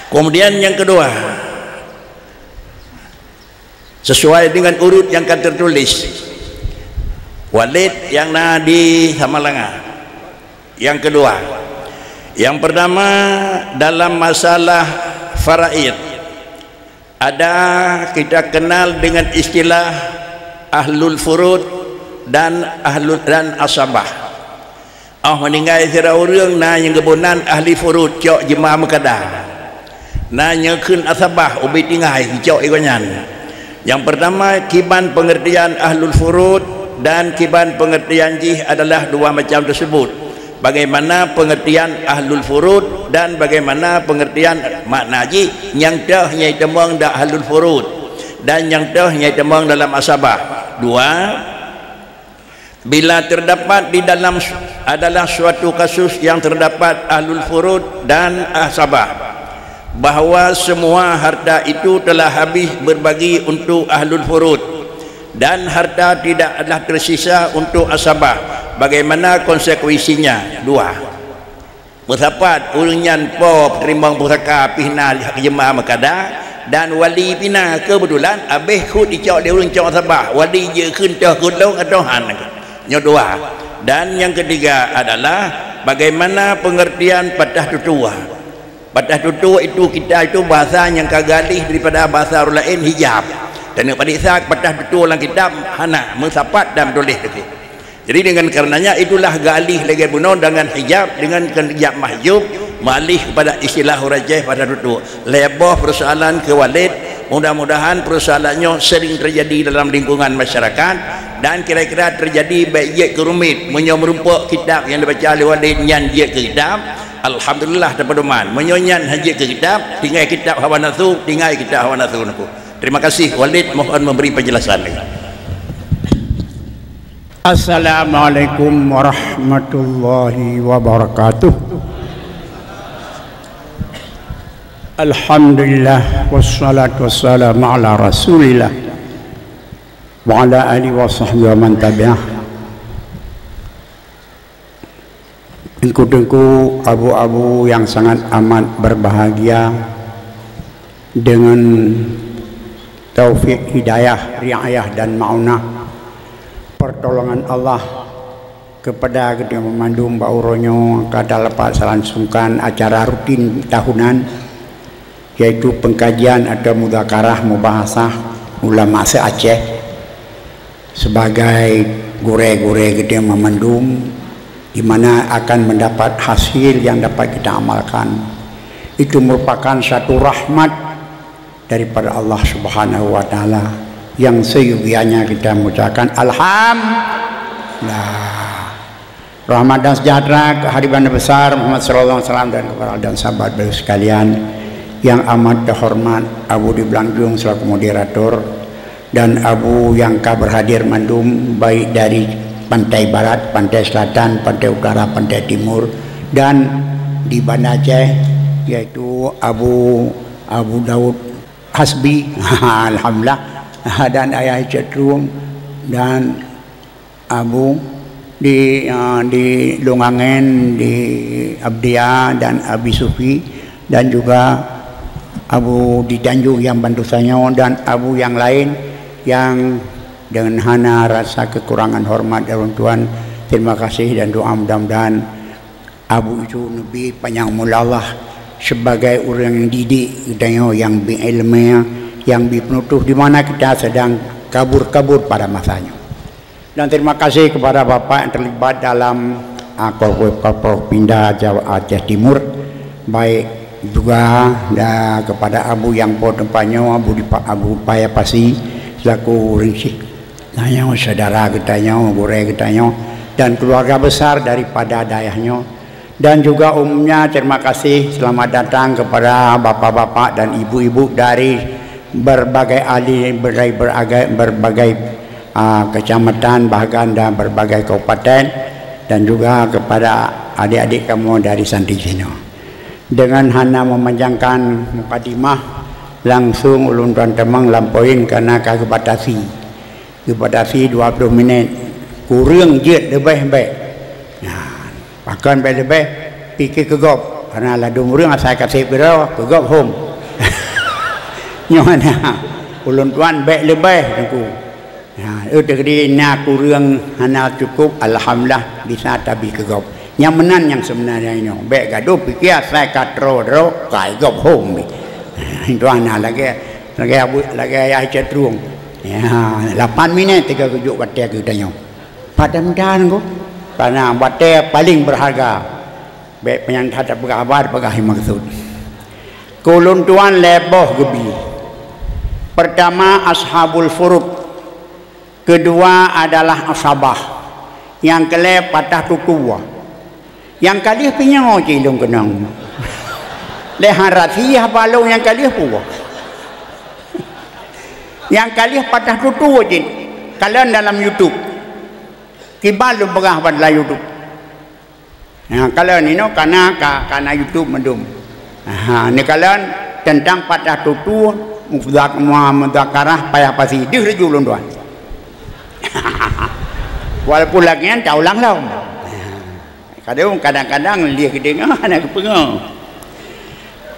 Kemudian yang kedua, sesuai dengan urut yang akan tertulis, Walid yang di Samalanga. Yang kedua, yang pertama dalam masalah faraid, ada kita kenal dengan istilah ahlul furud dan asabah. Meninggal sira urang na yang kebunan ahli furud cok jemaah mekadah. Na nyekeun asabah ubi tingai cok ikonyan. Yang pertama kiban pengertian ahlul furud dan kiban pengertian jih adalah dua macam tersebut. Bagaimana pengertian ahlul furud dan bagaimana pengertian makna jih yang teh nyai temong dak ahlul furud dan yang teh nyai temong dalam asabah. Dua, bila terdapat di dalam adalah suatu kasus yang terdapat ahlul furud dan asabah, bahawa semua harta itu telah habis berbagi untuk ahlul furud dan harta tidak adalah tersisa untuk asabah. Bagaimana konsekuensinya? Dua, bersapat ulunyan po terima pusaka pihna jemaah mekadah dan wali pina kebetulan abih khut dicok dia ulun cok asabah wali je keun teh kudong atau han nya dua. Dan yang ketiga adalah bagaimana pengertian patah tutua. Patah tutua itu kita itu bahasa yang kagalih daripada bahasa orang lain hijab. Dan pada saat patah tutua dalam kitab hana mensapat dan tulis itu. Jadi dengan karenanya itulah galih lagi bunuh dengan hijab dengan hijab mahjub malih kepada istilah hurajah pada tutua. Lebih persoalan ke walid, mudah-mudahan persoalannya sering terjadi dalam lingkungan masyarakat dan kira-kira terjadi baik ke rumit menyomrumpuk kitab yang dibaca oleh walid nyan je ke kitab. Alhamdulillah dapat doman menyonyan haji ke kitab tinggal kitab hawa nafsu tinggal kitab hawa nafsu naku. Terima kasih Walid, mohon memberi penjelasan lagi. Assalamualaikum warahmatullahi wabarakatuh. Alhamdulillah wassalatu wassalamu ala rasulillah wa ala alihi wa sahbihi wa man tabi'ah. Engku-engku abu-abu yang sangat amat berbahagia dengan taufik hidayah, riayah dan maunah pertolongan Allah kepada kedua memandung bauronyo kada lepas langsungkan acara rutin tahunan yaitu pengkajian atau mudzakarah mubahasah ulama se-Aceh sebagai gure-gure gede memandung di mana akan mendapat hasil yang dapat kita amalkan. Itu merupakan satu rahmat daripada Allah Subhanahu wa taala yang seyugianya kita mengucapkan alhamdulillah. Rahmat dan sejahtera kehadiran besar Muhammad sallallahu alaihi wasallam dan kepada dan sahabat beliau sekalian yang amat terhormat Abu di Blangjung selaku moderator dan Abu yang berhadir mandum baik dari pantai barat, pantai selatan, pantai utara, pantai timur dan di Banda Aceh yaitu Abu Daud Hasbi alhamdulillah dan ayah Cetrum dan Abu di Lungangen di Abdia dan Abi Sufi dan juga Abu di Tanjung yang bantu saya dan Abu yang lain yang dengan hana rasa kekurangan hormat dan Tuhan terima kasih dan doa mudah-mudahan Abu itu lebih panjang umur Allah sebagai orang yang didik yang berilmu yang penutup di mana kita sedang kabur-kabur pada masanya. Dan terima kasih kepada Bapak yang terlibat dalam Korpinda Jawa Aceh Timur baik juga kepada Abu yang po tempatnya Abu Payapasi selaku rinsik tanya saudara kitanya gure kitanya dan keluarga besar daripada dayahnya dan juga umumnya terima kasih selamat datang kepada bapak-bapak dan ibu-ibu dari berbagai ahli berbagai kecamatan bahkan dan berbagai kabupaten dan juga kepada adik-adik kamu dari santri sini. Dengan hana memanjangkan mukadimah langsung ulun tuan temang lampoin karena kebatasi 20 minit kurang je lebih baik. Nah, bahkan lebih pikir kegop karena ladu murung saya kasih biro kegop home nyona ulun tuan baik lebih aku itu jadi nak kurang hana cukup alhamdulillah bisa tapi kegop yang menan yang sebenarnya ini baik gaduh pikir saya katro kai gop home itu anak lagi ayah cetrung ya 8 minit 3 kujuk batik kita nyo padam-padam ko karena batik paling berharga baik penyangka tak berkabar bagahi maksud kulun tuan leboh gebi pertama ashabul furud kedua adalah asabah yang kelep patah tutua yang kali pinyang cilung kenang lehan ratiyah balong yang kali puwa yang kali patah tutua je kalian dalam YouTube kibal lu begah pada YouTube kalian ini karena YouTube mendum ni kalian tentang patah tutua mudakarah payah pasti dia rejulun tuan walaupun lagi yang tak ulang lah kadang-kadang dia kedengar anak kepengang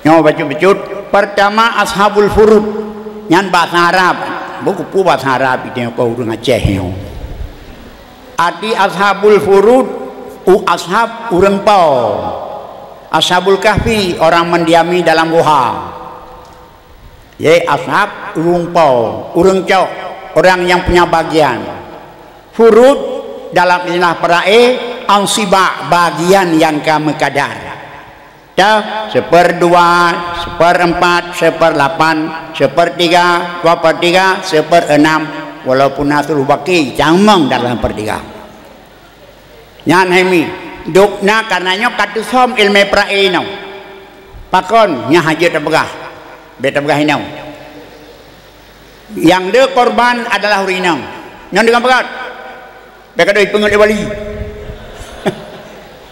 yang baca-baca pertama ashabul furud yang bahasa Arab buku bahasa Arab itu yang kau dengar Aceh arti ashabul furud ashab urang pau ashabul kahfi orang mendiami dalam gua ashab urang pau urang cok orang yang punya bagian furud dalam istilah perae ansibah bagian yang kamu kadar dah 1/2 1/4 1/8 1/3 2/3 1/6 walaupun nasul baki jamang dalam 1/3 nyan hemi dukna karenanya katu som ilmu perae nau pakon nya haji tabegah beta begah inau yang de korban adalah urinang nyan dengan pegat beka doi pengen wali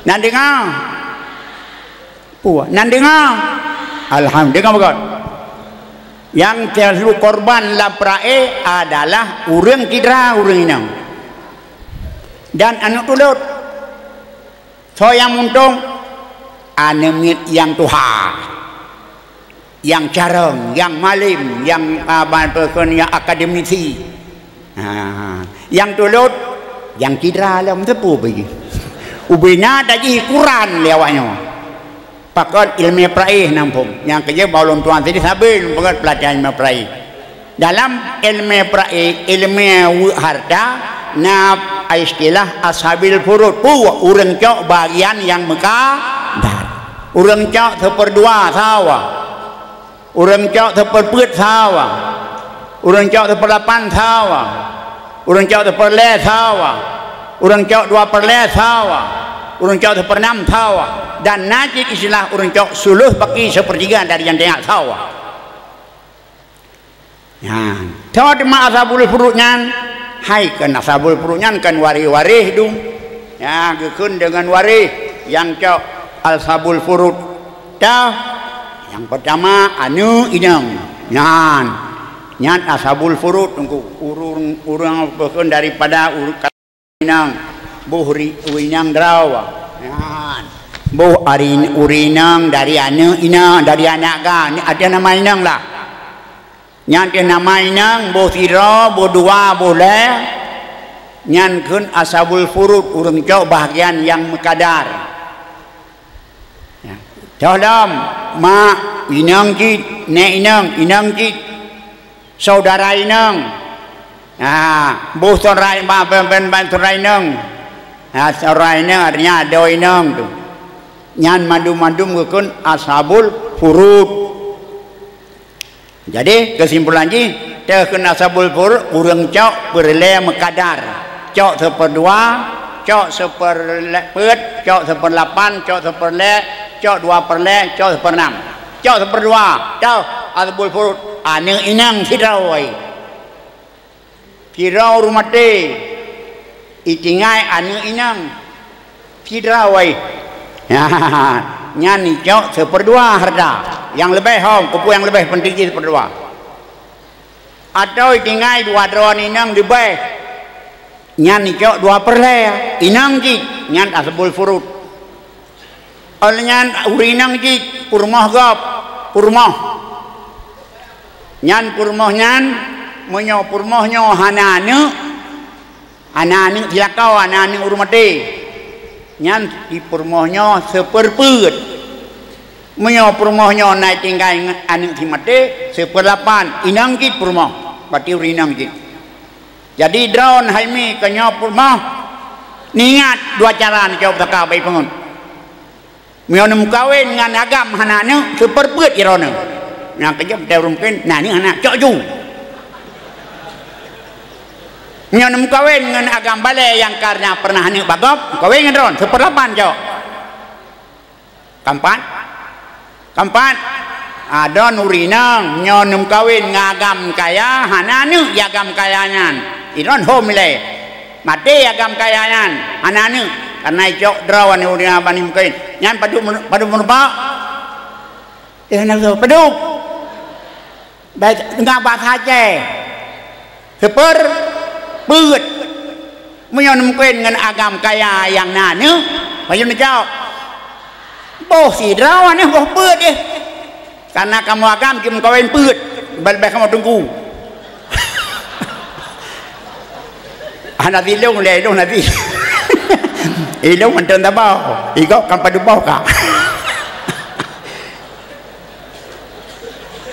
nandinga puah nandinga alhamdulillah pegat yang terlalu korban laprae adalah urang kidra urang inang dan anu tulut so yang muntung anemit yang tuha yang careng yang malim yang yang akademisi yang tulut yang kidra lah tepu bagi ubina daji Quran lewatnya pakot ilmu praih nampung yang kerja balon tuan tadi sabil pakot pelajaran ilmu praih dalam ilmu praih ilmu harta na istilah ashabil furud urang cok bagian yang mekadar urang cok 1/2 sawa urang cok 1/4 sawa urang cok 1/8 sawa urang cok 1/4 sawa urang cok 2/4 sawa urang cok 1/6 sawa dan najib istilah urang cok suluh baki 1/3 dari yang tengah sawa ya tod ma ashabul furudnya hai kan ashabul furudnya kan wari-wari dong ya gekun dengan wari yang cok ashabul furud dah yang pertama anu inang nyan ashabul furud urang bekun daripada inang buhri uinang drawa buh arin urinang dari anu inang dari anak ga ni ada nama inang lah nyan dia nama inang buh sira buh dua boleh nyan kun ashabul furud urang cok bahagian yang mekadar dalam mak inang kit ne inang kit saudara inang buh sorai ma ben sorai inang sorai inang artinya ada inang tu nyan madum kun ashabul furud jadi kesimpulan ji tekun ashabul furud urang cok berle mekadar cok 1/2 cok 1/4 cok 1/8 cok 1/4 cok 2/4 cok 1/6 cok 1/2 tau ashabul furud anang inang sidrawai kirau rumate itingai anang inang sidrawai nyani cok 1/2 harta yang lebih kupu yang lebih penting 1/2 atau itingai 2 dron inang lebih nyan cok 2/2 inang ji nyan ashabul furud olehnya urinang ji purmoh gap purmoh nyan purmoh nyan menyo purmohnyo hanane tilakau hanane urmate nyan di purmohnyo seperput menyo purmohnyo naik tinggai anu timate seperlapan inang ji purmoh berarti urinang ji jadi drone haimi kenyo purmoh niat dua cara ni jawab takau baik pengun menyo kawin dengan agam hanane seperput irone yang kejap dia mungkin nah ni anak cok ju menyo kawin dengan agam balai yang karena pernah ni bagop kawin dengan drone seperlapan cok kampat ada nurinang menyo kawin ngagam kaya hanane agam kayangan iron home le mati agam kayangan hanane karena cok drawan urina bani mungkin nyan padu merupa nak padu baik enggak bahasa aja seper beut menyo mungkin dengan agam kaya yang nane bayun jauh boh si drawan boh beut deh karena kamu agam kim kawin beut balik kamu tunggu nanti long nanti ilong mantan tabau igok kan padu bau ka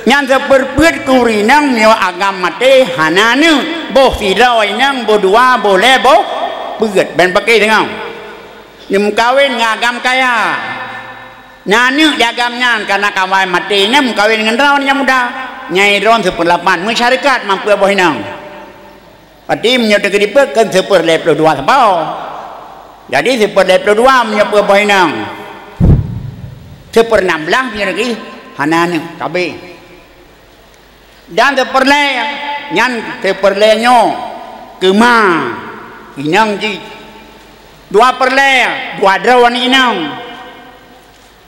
nyan seperput kurinang nyo agam mate hanane boh sidau inang boh dua boleh boh beut ben pakai tengau nyem kawin ngagam kaya nanu diagamnya karena kawin mate nem kawin dengan rawan yang muda nyai ron seperlapan masyarakat mampu boh inang pati menyo tegedipe kan seperlep dua sabau jadi seperlep dua menyo boh inang seper 16 menyo lagi hanane kabe dan terperle nyan terperlenyo kema inang ji dua perle dua drawan inang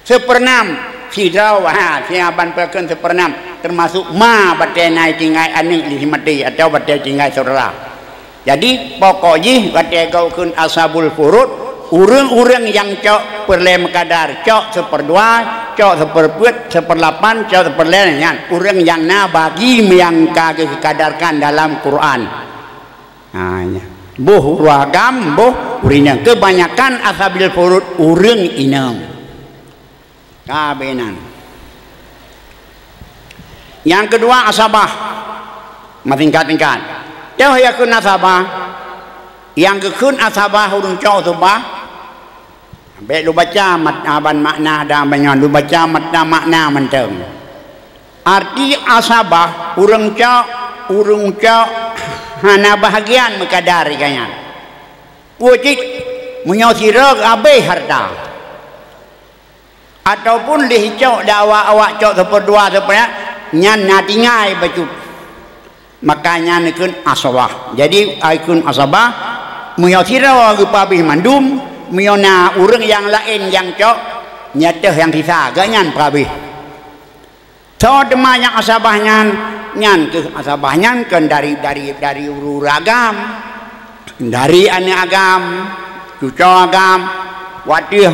sepernam si draw siapan perken sepernam termasuk ma batai naik tinggai anu lihimati atau batai tinggai saudara jadi pokoknya batai kau kun ashabul furud urang-urang yang cok perle mekadar cok seperdua cok seperput seperlapan cok seperlenyan urang yang na bagi yang kagak dikadarkan dalam Quran boh ragam boh urinang kebanyakan ashabil furud urang inang kabenan yang kedua asabah matingkat-tingkat jauh yakun asabah yang kekun asabah urung cok subah baik lu baca aban makna dan banyak lu baca makna menteng arti asabah urang cok hana bahagian mekadar kanya wujud menyosirag abai harta ataupun lihicok dawa awak cok seperdua seperti nyan natingai baju makanya nikun asabah jadi ikun asabah menyosirag pabih mandum miona urang yang lain yang cok nyateh yang sisa ganyan prabih so demanya asabahnya nyan ke asabahnya kan dari uragam dari ane agam cucu agam wadih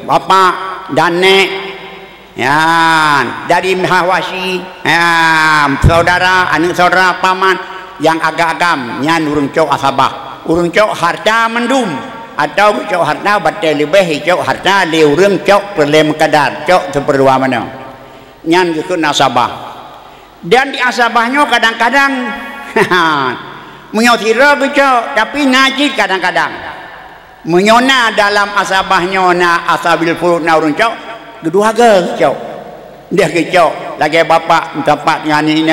bapak dan nek ya dari hawasi saudara anak saudara paman yang agak-agam nyan urang cok asabah urang cok harta mendum atau cok harta batai lebih cok harta liurang cok perlem kadar cok seperdua mana nyan ke nasabah dan di asabahnya kadang-kadang menyotira cok tapi najis kadang-kadang menyona dalam asabahnya na asabil furud na urang cok kedua cok dia ke cok lagi bapak tempat yang ini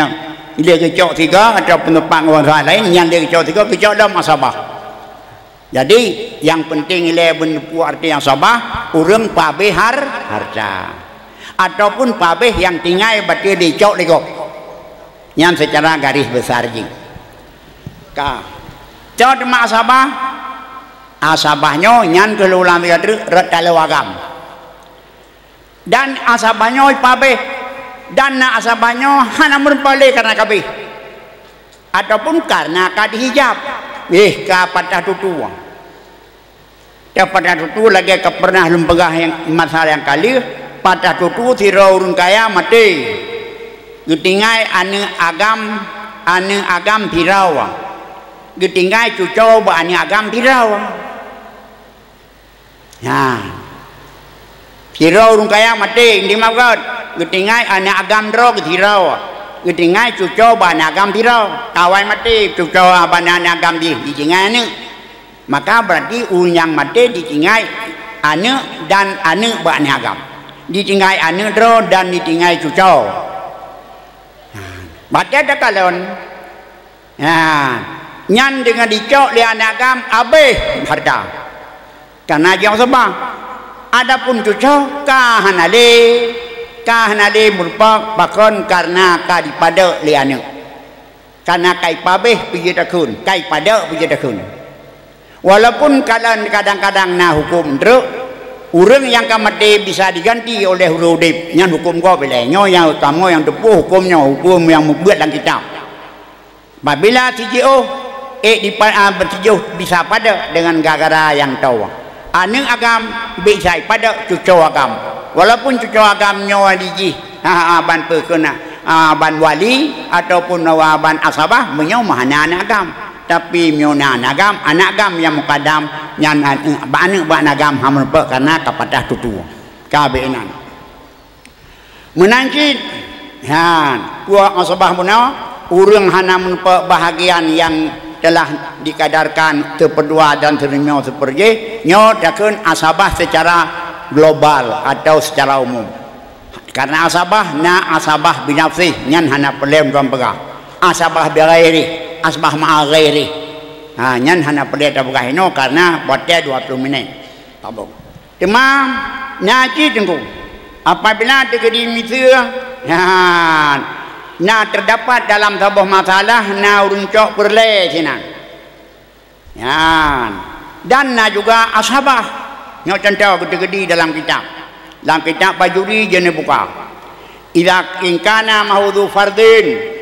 dia ke cok tiga atau penumpang orang lain yang dia ke cok tiga ke cok dalam asabah. Jadi yang penting ile benepu arti yang sabah urang pabeh harta ataupun pabeh yang tinggal berarti dicok legok yang secara garis besar jing ka cok demak asabahnya nyan kelulang ret kalawagam dan asabahnya pabeh dan na asabahnya hana merpale karena kabeh ataupun karena kadihijab ka patah tutuang pada tutu lagi ke pernah lembagah yang masalah yang kali pada tutu tira urun kaya mati getingai ane agam tirawa getingai cucau ba ane agam tirawa ya tira urun kaya mati di magat getingai ane agam dro tirawa getingai cucau ba ane agam tirawa kawai mati cucau ba ane agam di getingai ane maka berarti unyang mati ditinggai ane dan ane bakni agam ditinggai ane dro dan ditinggai cucau baca ada kalon nyan dengan dicok li ane agam abeh harta karena jauh sebab adapun cucau kahanale merupakan bakon karena daripada li ane karena kai pabeh pergi takun kai pada pergi takun. Walaupun kadang-kadang hukum druk urang yang kamati bisa diganti oleh hurudip nyan hukum kau belanya yang utama yang tepuh hukumnya hukum yang membuat dalam kitab. Apabila TJO bisa pada dengan gara-gara yang tahu. Ane agam bisa pada cucu agam. Walaupun cucu agam nyawa diji ban perkena ban wali ataupun ban asabah menyaw mahana agam. Tapi miona nagam anak agam yang mukadam yang anak nagam hampa karena kepada tutu kabenan menangkit gua asbah muna urang hana menpa bahagian yang telah dikadarkan teperdua dan terima seperti nyo dakun asabah secara global atau secara umum karena asabah binafsi nyan hana pelem tuan pegah asabah birairi asbah ma'aghairi nyan hana peleta bugahino karena buatnya 20 minit tabung demam nyaci tengku apabila terjadi misalnya terdapat dalam sebuah masalah uruncok perle sinan dan juga ashabah nyo contoh gede-gede dalam kitab bajuri jene buka idza inkana mahudhu fardin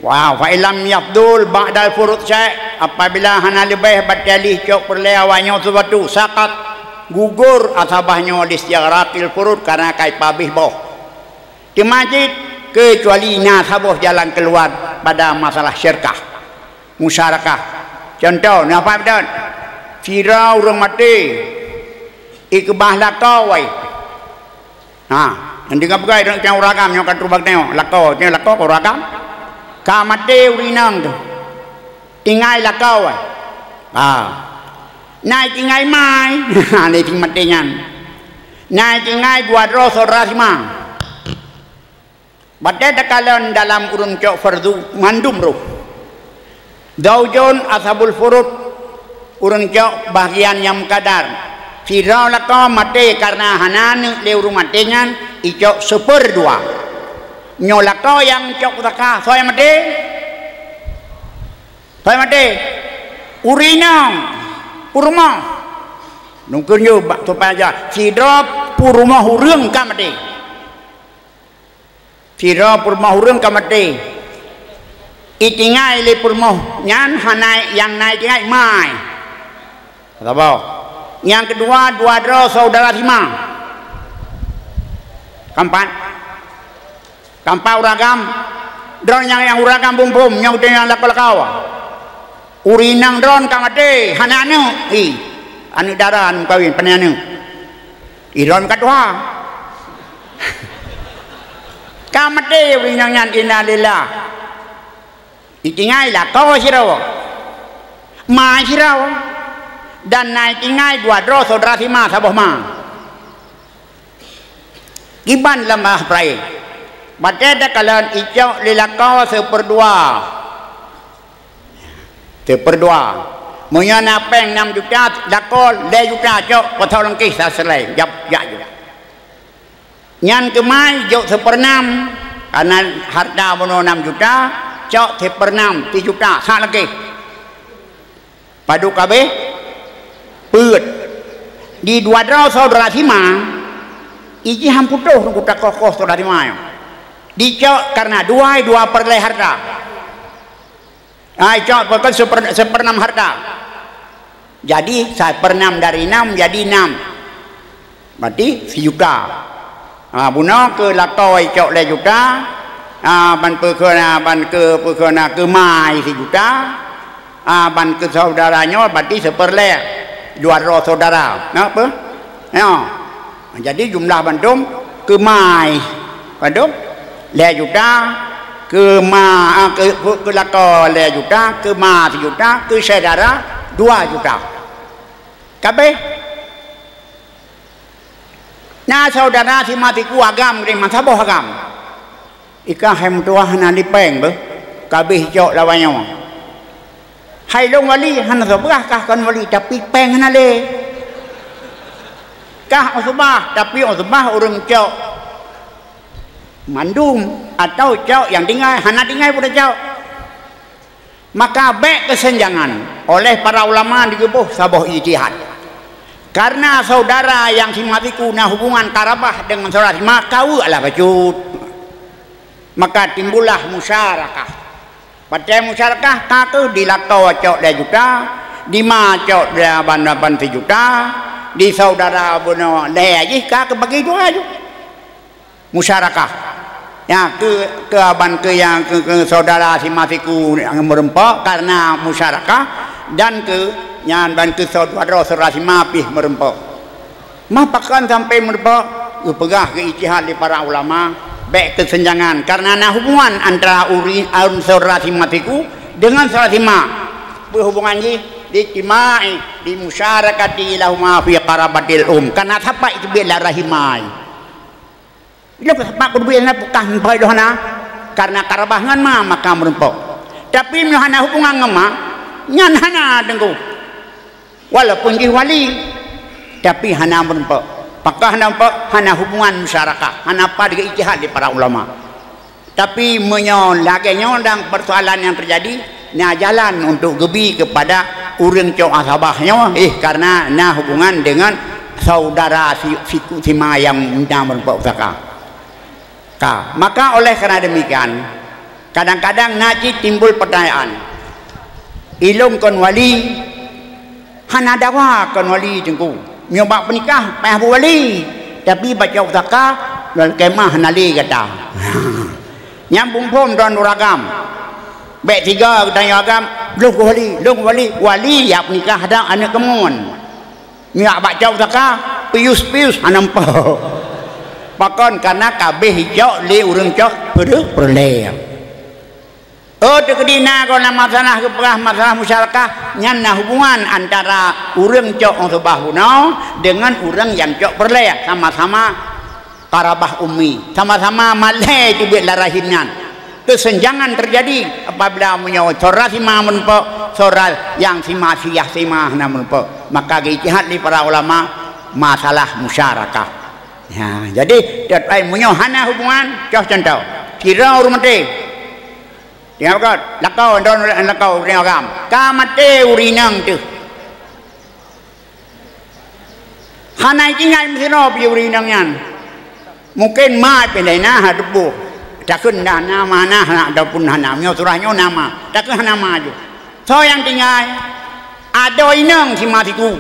wow, fa ilam yafdul ba'dal furud syai' apabila hana lebih batalih cok perleawannya sesuatu sakat gugur asabahnya di istighratil furud karena kai pabih boh di masjid kecuali nasabah jalan keluar pada masalah syirkah musyarakah contoh apa betul fira urang mati ikbah lakawai nanti kapai dengan uragam yang kan rubak tengok lakau uragam kamate urinang tu tingai lakau nai tingai mai ni ting mate nyan nai tingai buat roso rasma badai takalan dalam urun cok fardu mandum roh daujon ashabul furud urun cok bagian yang kadar firau lakau mate karena hanan le urun mate nyan icok seperdua nyola kau yang cok taka saya mati urinang purma nungkin yo supaya sidra purma hurung ka mati sidra purma hurung ka mati itingai le purma nyan hanai yang naik tingai mai apa yang kedua dua saudara timang kampau ragam drone yang uragam bum yang dengan lakau urinang drone kamate hananu anu darah anu kawin penanu drone kedua kamate urinang yang innalillah itingai lakau sirawa ma sirawa dan naik tingai dua dro saudara sima saboh ma iban lemah prai baca kalian ijau lilakau seperdua Mungkin apa yang 6 juta, lakol 2 juta cok, kota orang kisah selai, jap juga. Nyan kemai jok 1/6, karena harta bono 6 juta, cok 1/6, 3 juta, sak lagi. Padu kabe, put. Di 200 saudara sima, iji hamputuh kuta kokoh saudara sima. Dicok karena 2 per harta. Cok pokok 1/6 harta. Jadi saya pernam dari 6 jadi 6. Berarti 1 juta. Buno ke lakoi cok le juta. Ban ke mai 1 juta. Ban ke saudaranya berarti 1/2. 200 saudara. Apa? Ya. Jadi jumlah bantum ke mai. Bantum le juta. Ke lakoi le juta. Ke ma 1 juta. Ke saudara 2 juta. Kabeh. Nah saudara si matiku agam kering masa boh agam. Ika hem tua hana di peng be. Kabeh cok lawannya. Hai long wali hana sabah kah kan wali tapi peng hana le. Kah osbah tapi osbah urang cok mandum atau cok yang tinggal hana tinggal pada cok. Maka baik kesenjangan oleh para ulama digebuh saboh ijtihad. Karena saudara yang simatiku nah hubungan karabah dengan saudara maka adalah bacut. Maka timbullah musyarakah. Pada musyarakah kata dilakau cok 2 juta, di ma cok dia ban 1 juta, di saudara bono le aja kah kebagi 2 aja. Musyarakah. Ya ke aban ke yang ke saudara simatiku yang merempok karena musyarakah dan ke nyan ban ke saudara serasi mapih merempok. Mapakan sampai merempok pegah ke ijtihad di para ulama baik kesenjangan karena nah hubungan antara unsur rahimatiku dengan serasima berhubungan di kimai di musyarakati lahuma fi qarabatil karena apa itu bila rahimai ilo apa kudu na bukan pai dohana karena karabahan maka merempok tapi hana hubungan ngema nyan hana dengku walaupun di wali tapi hana merempok pakah nampak hana hubungan masyarakat hana apa dengan ijtihad di para ulama tapi laganya dan persoalan yang terjadi nah jalan untuk gebi kepada urang cok asabahnya karena nah hubungan dengan saudara si mayang minta merempok maka oleh karena demikian kadang-kadang najis timbul pertanyaan ilung kon wali hana dawa kon wali jengku nyoba penikah payah bu wali tapi baca zakah dan kemah nali kata nyambung pom dan uragam baik 3 tanya agam long wali ya penikah ada anak kemun nyak baca zakah pius anampo pakon karena kabeh hijau le urang cok perle kedina kalau masalah keperah masalah masyarakat nyana hubungan antara urang cok orang sebahuna dengan urang yang cok perle sama-sama karabah ummi sama-sama malai tu biar larahinan kesenjangan terjadi apabila menyawat sorah sima menpok sorah yang sima siyah sima menpok maka ijtihad di para ulama masalah masyarakat ya, jadi dapat menyohana hubungan contoh kira urmate tengok kat lakau tengok kam kamate urinang tu hana tinggal mesino pi urinang yan mungkin mai pendai nah debu takun dah nama nah ataupun hana nyo surahnya nama takun hana maju so yang tinggal ada inang si matiku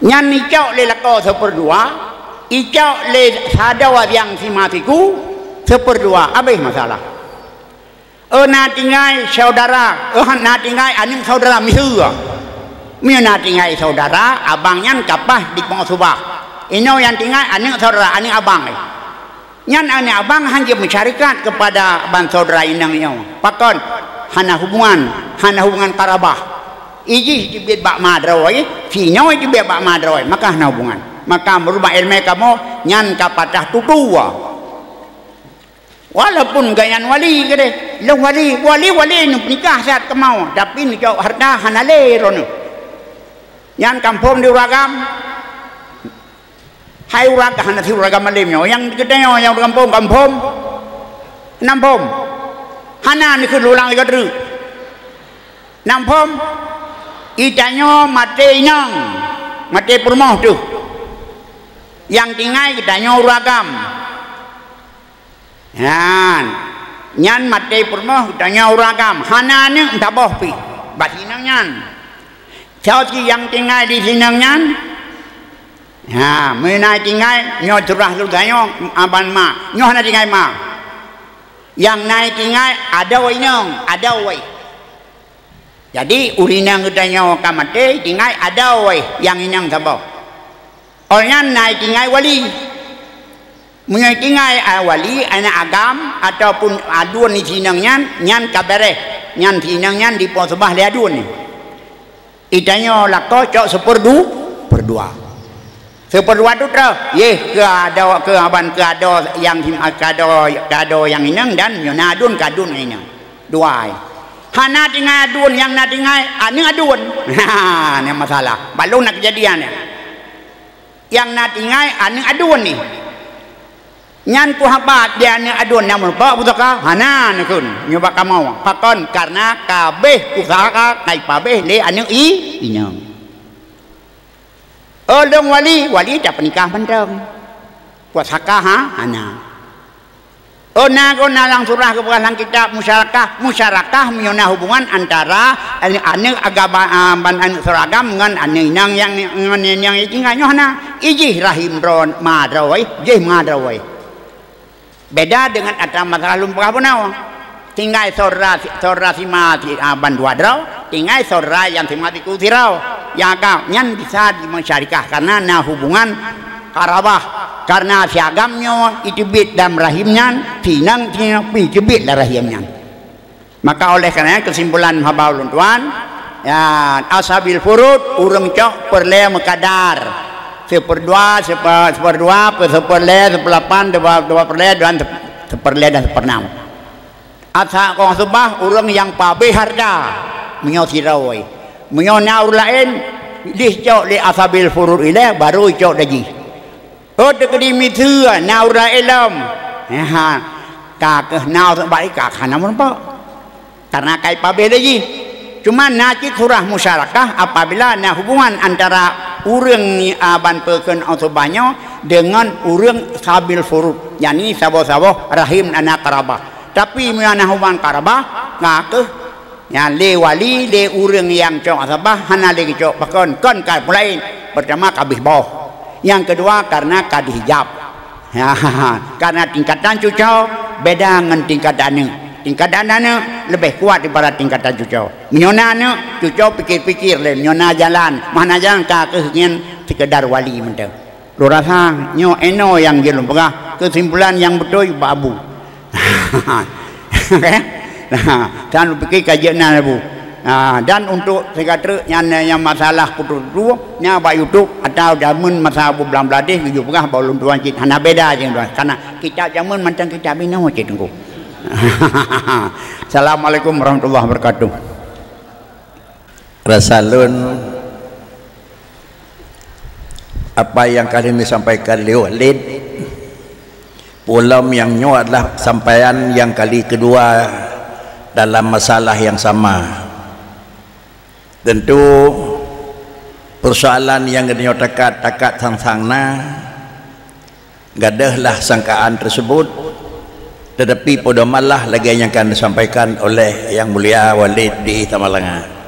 nyan icau le lakau 1/2 icau le sadawa yang si matiku 1/2 habis masalah na tinggal saudara na tinggal aning saudara misu na tinggal saudara abangnya kapah di pengosubah ino yang tinggal aning saudara aning abang nyan aning abang hanya mencarikan kepada ban saudara inangnya pakon hana hubungan karabah iji jibit bak madroy sinyo jibit bak madroy maka hana hubungan maka merubah ilmu kamu nyan kapatah tutua walaupun gayan wali kede lo wali ni nikah saat kemau tapi ni kau harta hanale rono yang kampung di uragam hai uragam hana si uragam malimnya yang gedenya yang kampung nampom hana ni kelulang ikadru nampom itanya mati inang mati permoh tu yang tinggal kitanya uragam nyan mati permoh kitanya uragam hana ni entah boh pi bat sinangnya Chao chi yang tinggal di sinangnya menai tinggal nyo curah lu ganyo aban ma nyo na tinggal ma yang naik tinggal ada wai nong ada wai jadi urinang katanya kamate tinggal ada wai yang inang sabau orangnya naik tinggal wali menai tinggal wali anak agam ataupun aduan di sinangnya nyan kabere nyan sinangnya di pos sebah dia aduan ni itanya lako cok seperdua Seperdua tu terus, ke ada ke aban ke ada yang kado yang inang dan nyonadun kadun inang. Dua. Hana tinggal adun yang na tinggal anu adun. Ni masalah. Balong nak kejadian ni. Yang na tinggal anu adun ni. Nyan ku habat dia anu adun namun pak putaka hana ni kun nyoba kamau. Pakon karena kabeh usaha kai pabeh le anu inang. Long wali dah pernikah benteng buat sakah ana na lang surah kepada kitab musyarakah menyona hubungan antara ane agama ban seragam dengan ane yang tinggalnya hana ijih rahim ron madrawai jih madrawai beda dengan antara masalah lumpah punau tinggal saudara sima ban dua draw tinggal saudara yang sima tiku tirau yang agam nyan bisa dimensyarikah karena na hubungan karabah karena siagamnya itibit dan rahimnya tinang itibit dan rahimnya maka oleh karena kesimpulan habaulun tuan ya ashabil furud urang cok perle mekadar seperdua seperle sepelapan dua perle dan seperle dan seperenam asa kong subah urang yang pabe harga menyo sirawai menyo naur lain dis cok li asabil furud ile baru cok daji de kedimi tu naur lain ka naur baik ka kana mun pa karena kai pabe daji cuma naci surah musyarakah apabila na hubungan antara urang ni aban peukeun autobanyo dengan urang sabil furud yani sabo-sabo rahim anak karabah tapi mana hubungan karabah ngakeh ya le wali le urang yang cok asabah hana le cok pakon kon ka lain pertama kabih boh yang kedua karena kadih hijab ya karena tingkatan cucau beda dengan tingkatan lebih kuat daripada tingkatan cucau nyona cucau pikir-pikir le nyona jalan mana jalan ka kehengian sekedar wali menteu lu rasa nyo eno yang jelum pegah kesimpulan yang betul babu dan fikir kajian bu dan untuk sekadar yang masalah putus dua nya ba YouTube atau jamun masa bu belam beladih gitu pegah baulun tuan cit hana beda jeung tuan karena kita jamun macam kita bina cit engko Assalamualaikum warahmatullahi wabarakatuh Rasalun apa yang kalian disampaikan Walid pulam yang nyo adalah sampaian yang kali kedua dalam masalah yang sama tentu persoalan yang nyo takat sang-sangna gadahlah sangkaan tersebut tetapi pada malah lagi yang akan disampaikan oleh yang mulia Walid di Tamalanga